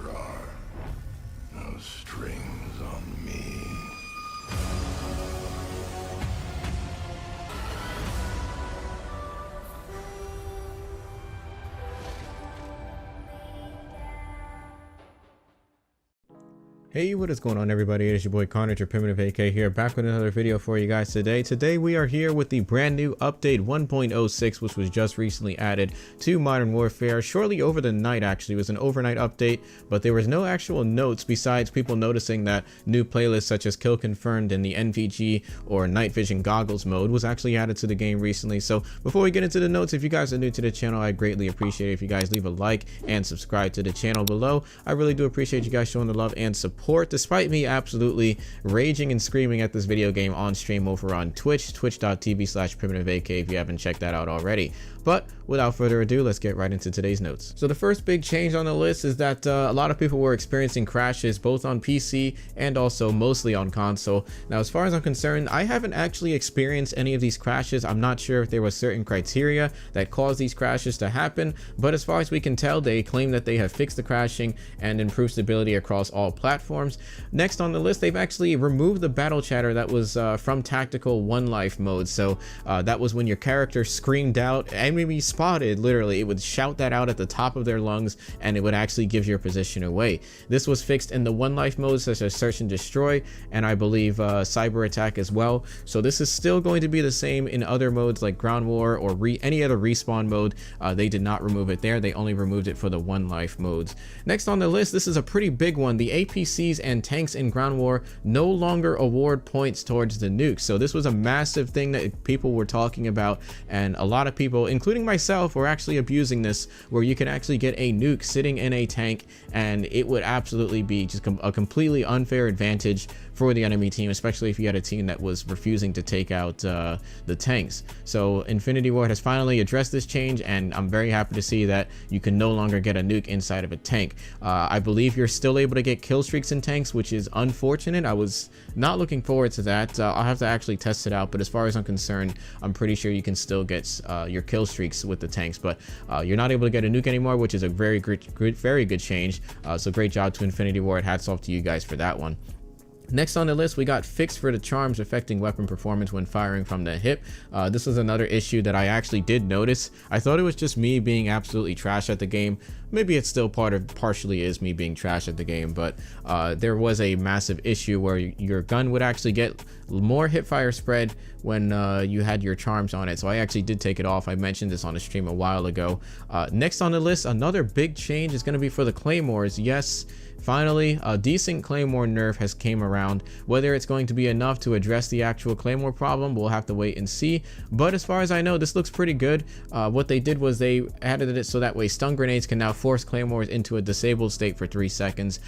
there are no strings on me. Hey, what is going on, everybody? It is your boy Connor, your PrimitiveAK here, back with another video for you guys today. Today we are here with the brand new update 1.06, which was just recently added to Modern Warfare shortly over the night. Actually, it was an overnight update, but there was no actual notes besides people noticing that new playlists such as Kill Confirmed and the NVG or Night Vision Goggles mode was actually added to the game recently. So before we get into the notes, if you guys are new to the channel, I greatly appreciate it if you guys leave a like and subscribe to the channel below. I really do appreciate you guys showing the love and support, despite me absolutely raging and screaming at this video game on stream over on twitch.tv/PrimitiveAK if you haven't checked that out already. But without further ado, let's get right into today's notes. So the first big change on the list is that a lot of people were experiencing crashes both on PC and also mostly on console. Now, as far as I'm concerned, I haven't actually experienced any of these crashes. I'm not sure if there was certain criteria that caused these crashes to happen, but as far as we can tell, they claim that they have fixed the crashing and improved stability across all platforms. Next on the list, they've actually removed the battle chatter that was from tactical one life mode. So that was when your character screamed out, enemy spotted, literally it would shout that out at the top of their lungs and it would actually give your position away. This was fixed in the one life modes such as search and destroy, and I believe cyber attack as well. So this is still going to be the same in other modes like ground war or any other respawn mode. They did not remove it there. They only removed it for the one life modes. Next on the list, this is a pretty big one. The APCs and tanks in ground war no longer award points towards the nukes. So this was a massive thing that people were talking about, and a lot of people, including myself, were actually abusing this, where you can actually get a nuke sitting in a tank and it would absolutely be just a completely unfair advantage for the enemy team, especially if you had a team that was refusing to take out the tanks. So Infinity Ward has finally addressed this change, and I'm very happy to see that you can no longer get a nuke inside of a tank. I believe you're still able to get kill streaks in tanks, which is unfortunate. I was not looking forward to that. I'll have to actually test it out, but as far as I'm concerned, I'm pretty sure you can still get your kill streaks with the tanks, but you're not able to get a nuke anymore, which is a very good change. So great job to Infinity Ward. Hats off to you guys for that one. Next on the list, we got fixed for the charms affecting weapon performance when firing from the hip. This was another issue that I actually did notice. I thought it was just me being absolutely trash at the game. Maybe it's still partially is me being trash at the game, but there was a massive issue where your gun would actually get more hip fire spread when you had your charms on it. So I actually did take it off. I mentioned this on a stream a while ago. Next on the list, another big change is going to be for the Claymores. Yes, finally, a decent Claymore nerf has came around. Whether it's going to be enough to address the actual Claymore problem, we'll have to wait and see. But as far as I know, this looks pretty good. What they did was they added it so that way stun grenades can now force Claymores into a disabled state for 3 seconds.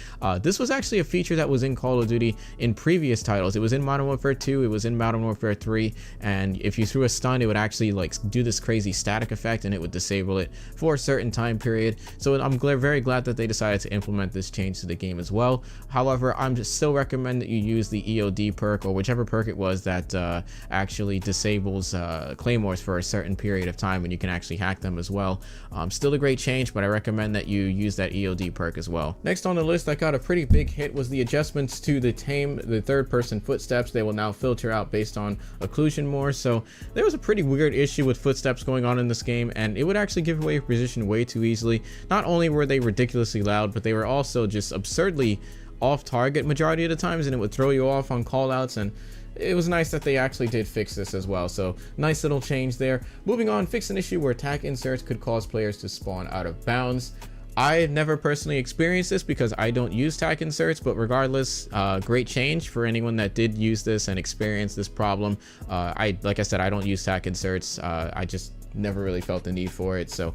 This was actually a feature that was in Call of Duty in previous titles. It was in Modern Warfare 2, it was in Modern Warfare 3, and if you threw a stun, it would actually like do this crazy static effect and it would disable it for a certain time period. So I'm very glad that they decided to implement this change to the game as well. However, I'm just still recommend that you use the EOD perk or whichever perk it was that actually disables Claymores for a certain period of time, and you can actually hack them as well. Still a great change, but I recommend that you use that EOD perk as well. Next on the list that got a pretty big hit was the adjustments to the third person footsteps. They will now filter out based on occlusion more. So there was a pretty weird issue with footsteps going on in this game, and it would actually give away your position way too easily. Not only were they ridiculously loud, but they were also just absurdly off target majority of the times, and it would throw you off on callouts. And it was nice that they actually did fix this as well. So nice little change there. Moving on, fix an issue where attack inserts could cause players to spawn out of bounds. I never personally experienced this because I don't use tack inserts, but regardless, great change for anyone that did use this and experience this problem. Like I said, I don't use tack inserts. I just never really felt the need for it. So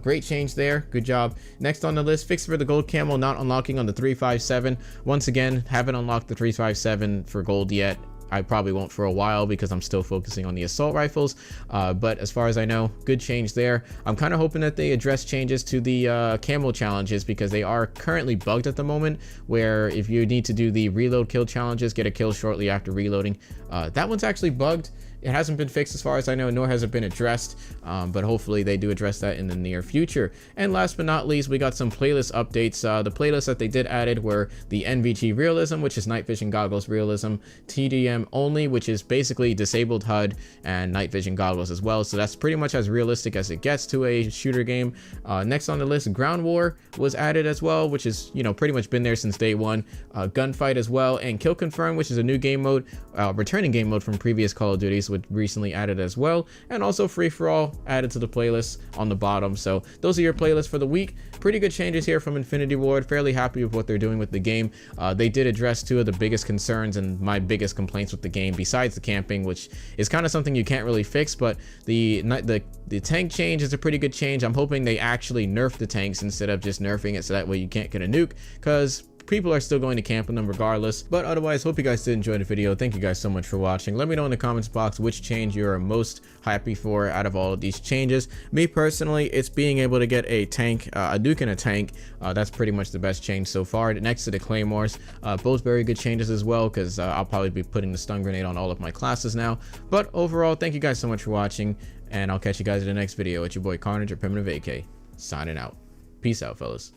great change there. Good job. Next on the list, fix for the gold camo not unlocking on the 357. Once again, haven't unlocked the 357 for gold yet. I probably won't for a while because I'm still focusing on the assault rifles, but as far as I know, good change there. I'm kind of hoping that they address changes to the camo challenges, because they are currently bugged at the moment, where if you need to do the reload kill challenges, get a kill shortly after reloading, that one's actually bugged. It hasn't been fixed as far as I know, nor has it been addressed, but hopefully they do address that in the near future. And last but not least, we got some playlist updates. The playlists that they did added were the NVG Realism, which is night vision goggles realism, TDM only, which is basically disabled HUD and night vision goggles as well. So that's pretty much as realistic as it gets to a shooter game. Next on the list, Ground War was added as well, which is, you know, pretty much been there since day one. Gunfight as well, and Kill Confirm, which is a new game mode, returning game mode from previous Call of Duties, which recently added as well. And also Free For All added to the playlist on the bottom. So those are your playlists for the week. Pretty good changes here from Infinity Ward. Fairly happy with what they're doing with the game. They did address two of the biggest concerns and my biggest complaints with the game, besides the camping, which is kind of something you can't really fix, but the tank change is a pretty good change. I'm hoping they actually nerf the tanks instead of just nerfing it so that way you can't get a nuke, because people are still going to camp in them regardless. But otherwise, hope you guys did enjoy the video. Thank you guys so much for watching. Let me know in the comments box which change you are most happy for out of all of these changes. Me personally, it's being able to get a tank, a nuke and a tank. That's pretty much the best change so far, next to the Claymores. Both very good changes as well, because I'll probably be putting the stun grenade on all of my classes now. But overall, thank you guys so much for watching, and I'll catch you guys in the next video. It's your boy Carnage or PrimitiveAK, signing out. Peace out, fellas.